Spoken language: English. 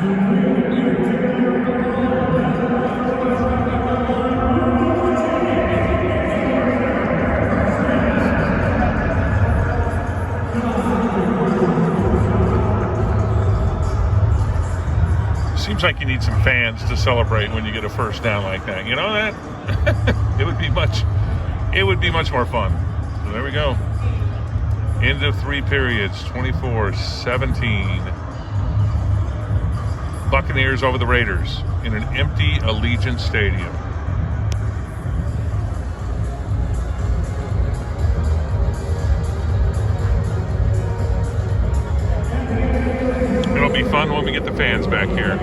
Seems like you need some fans to celebrate when you get a first down like that. You know that? It would be much more fun. So there we go. End of 3 periods, 24-17. Buccaneers over the Raiders in an empty Allegiant Stadium. It'll be fun when we get the fans back here.